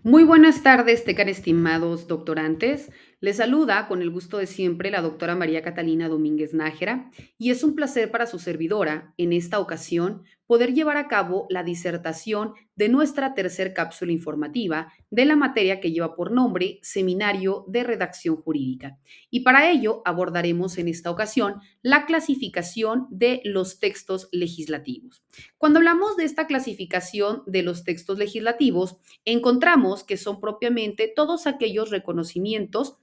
Muy buenas tardes, tecan estimados doctorantes. Les saluda con el gusto de siempre la doctora María Catalina Domínguez Nájera y es un placer para su servidora, en esta ocasión, poder llevar a cabo la disertación de nuestra tercer cápsula informativa de la materia que lleva por nombre Seminario de Redacción Jurídica. Y para ello abordaremos en esta ocasión la clasificación de los textos legislativos. Cuando hablamos de esta clasificación de los textos legislativos, encontramos que son propiamente todos aquellos reconocimientos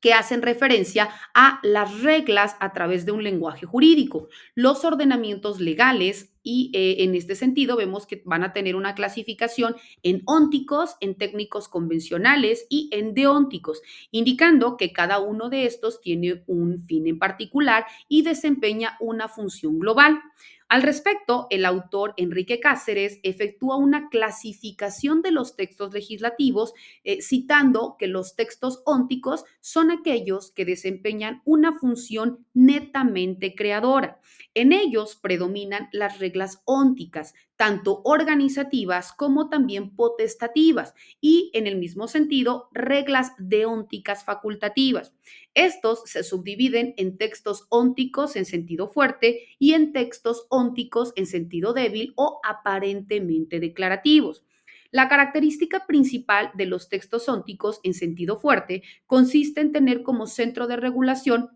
que hacen referencia a las reglas a través de un lenguaje jurídico, los ordenamientos legales y en este sentido vemos que van a tener una clasificación en ónticos, en técnicos convencionales y en deónticos, indicando que cada uno de estos tiene un fin en particular y desempeña una función global. Al respecto, el autor Enrique Cáceres efectúa una clasificación de los textos legislativos, citando que los textos ónticos son aquellos que desempeñan una función netamente creadora. En ellos predominan las reglas ónticas, tanto organizativas como también potestativas, y en el mismo sentido, reglas deónticas facultativas. Estos se subdividen en textos ónticos en sentido fuerte y en textos ónticos en sentido débil o aparentemente declarativos. La característica principal de los textos ónticos en sentido fuerte consiste en tener como centro de regulación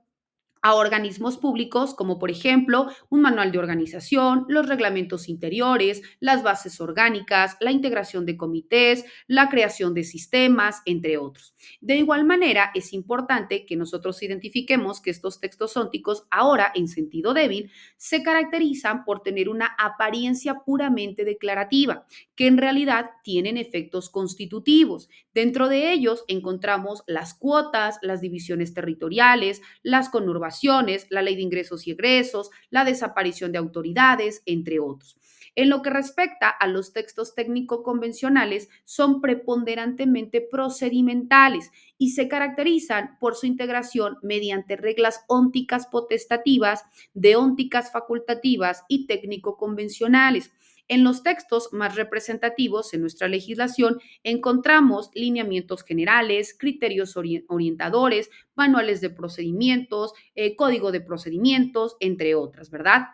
a organismos públicos como por ejemplo un manual de organización, los reglamentos interiores, las bases orgánicas, la integración de comités, la creación de sistemas, entre otros. De igual manera, es importante que nosotros identifiquemos que estos textos ónticos ahora en sentido débil se caracterizan por tener una apariencia puramente declarativa, que en realidad tienen efectos constitutivos. Dentro de ellos encontramos las cuotas, las divisiones territoriales, las conurbaciones, la ley de ingresos y egresos, la desaparición de autoridades, entre otros. En lo que respecta a los textos técnico-convencionales, son preponderantemente procedimentales y se caracterizan por su integración mediante reglas ónticas potestativas, deónticas facultativas y técnico-convencionales. En los textos más representativos en nuestra legislación encontramos lineamientos generales, criterios orientadores, manuales de procedimientos, código de procedimientos, entre otras, ¿verdad?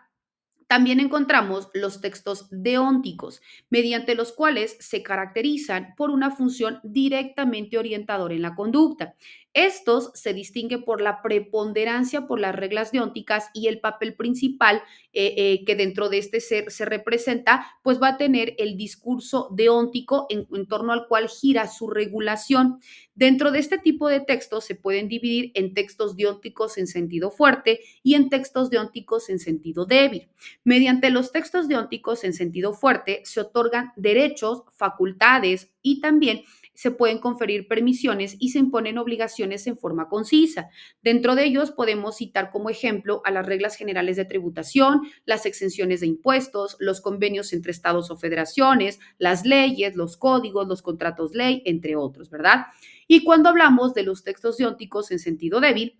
También encontramos los textos deónticos, mediante los cuales se caracterizan por una función directamente orientadora en la conducta. Estos se distinguen por la preponderancia por las reglas deónticas y el papel principal que dentro de este ser se representa, pues va a tener el discurso deóntico en torno al cual gira su regulación. Dentro de este tipo de textos se pueden dividir en textos deónticos en sentido fuerte y en textos deónticos en sentido débil. Mediante los textos deónticos en sentido fuerte se otorgan derechos, facultades y también se pueden conferir permisiones y se imponen obligaciones en forma concisa. Dentro de ellos podemos citar como ejemplo a las reglas generales de tributación, las exenciones de impuestos, los convenios entre estados o federaciones, las leyes, los códigos, los contratos ley, entre otros, ¿verdad? Y cuando hablamos de los textos deónticos en sentido débil,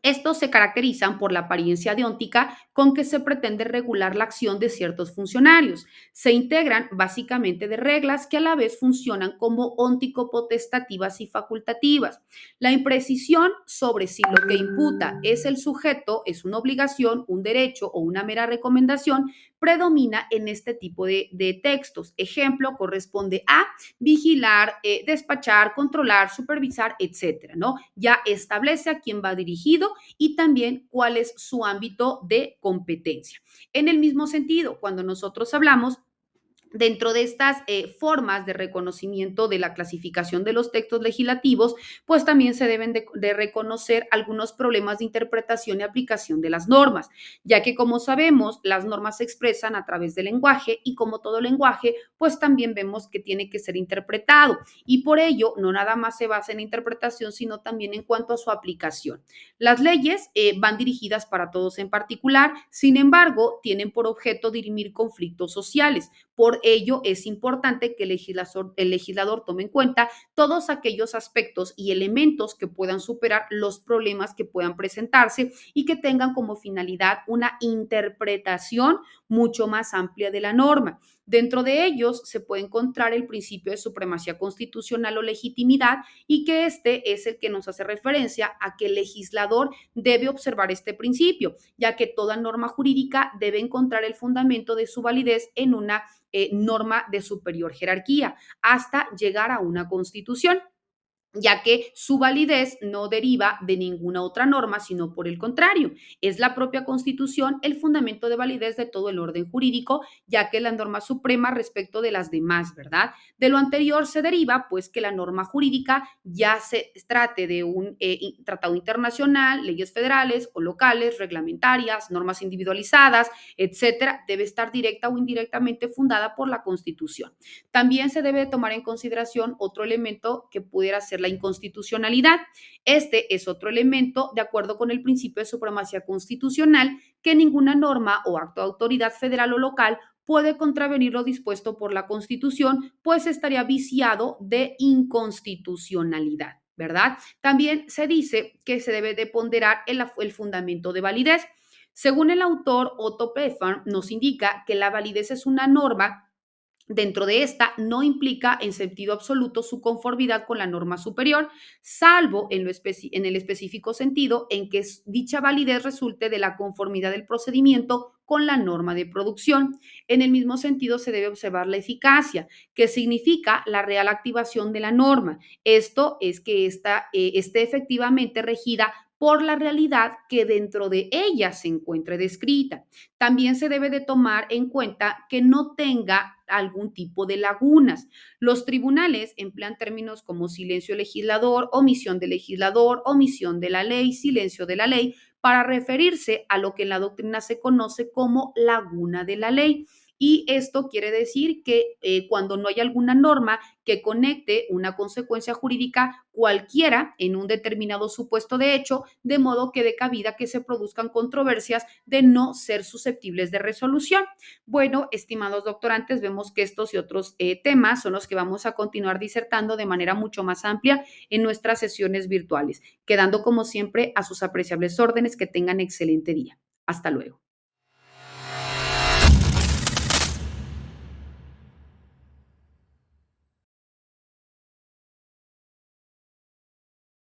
estos se caracterizan por la apariencia deóntica con que se pretende regular la acción de ciertos funcionarios. Se integran básicamente de reglas que a la vez funcionan como óntico-potestativas y facultativas. La imprecisión sobre si lo que imputa es el sujeto, es una obligación, un derecho o una mera recomendación, predomina en este tipo de textos. Ejemplo, corresponde a vigilar, despachar, controlar, supervisar, etcétera, ¿no? Ya establece a quién va dirigido y también cuál es su ámbito de competencia. En el mismo sentido, cuando nosotros hablamos dentro de estas formas de reconocimiento de la clasificación de los textos legislativos, pues también se deben de reconocer algunos problemas de interpretación y aplicación de las normas, ya que como sabemos, las normas se expresan a través del lenguaje y como todo lenguaje, pues también vemos que tiene que ser interpretado y por ello no nada más se basa en interpretación, sino también en cuanto a su aplicación. Las leyes van dirigidas para todos en particular, sin embargo, tienen por objeto dirimir conflictos sociales. Por ello es importante que el legislador tome en cuenta todos aquellos aspectos y elementos que puedan superar los problemas que puedan presentarse y que tengan como finalidad una interpretación mucho más amplia de la norma. Dentro de ellos se puede encontrar el principio de supremacía constitucional o legitimidad, y que este es el que nos hace referencia a que el legislador debe observar este principio, ya que toda norma jurídica debe encontrar el fundamento de su validez en una norma de superior jerarquía hasta llegar a una constitución, ya que su validez no deriva de ninguna otra norma, sino por el contrario, es la propia Constitución el fundamento de validez de todo el orden jurídico, ya que es la norma suprema respecto de las demás, ¿verdad? De lo anterior se deriva, pues, que la norma jurídica, ya se trate de un tratado internacional, leyes federales o locales, reglamentarias, normas individualizadas, etcétera, debe estar directa o indirectamente fundada por la Constitución. También se debe tomar en consideración otro elemento que pudiera ser la inconstitucionalidad. Este es otro elemento, de acuerdo con el principio de supremacía constitucional, que ninguna norma o acto de autoridad federal o local puede contravenir lo dispuesto por la Constitución, pues estaría viciado de inconstitucionalidad, ¿verdad? También se dice que se debe de ponderar el fundamento de validez. Según el autor Otto Pfeffer, nos indica que la validez es una norma. Dentro de esta no implica en sentido absoluto su conformidad con la norma superior, salvo en el específico sentido en que dicha validez resulte de la conformidad del procedimiento con la norma de producción. En el mismo sentido se debe observar la eficacia, que significa la real activación de la norma. Esto es que esta esté efectivamente regida por la realidad que dentro de ella se encuentre descrita. También se debe de tomar en cuenta que no tenga algún tipo de lagunas. Los tribunales emplean términos como silencio legislador, omisión del legislador, omisión de la ley, silencio de la ley, para referirse a lo que en la doctrina se conoce como laguna de la ley. Y esto quiere decir que cuando no hay alguna norma que conecte una consecuencia jurídica cualquiera en un determinado supuesto de hecho, de modo que dé cabida que se produzcan controversias de no ser susceptibles de resolución. Bueno, estimados doctorantes, vemos que estos y otros temas son los que vamos a continuar disertando de manera mucho más amplia en nuestras sesiones virtuales, quedando como siempre a sus apreciables órdenes. Que tengan excelente día. Hasta luego.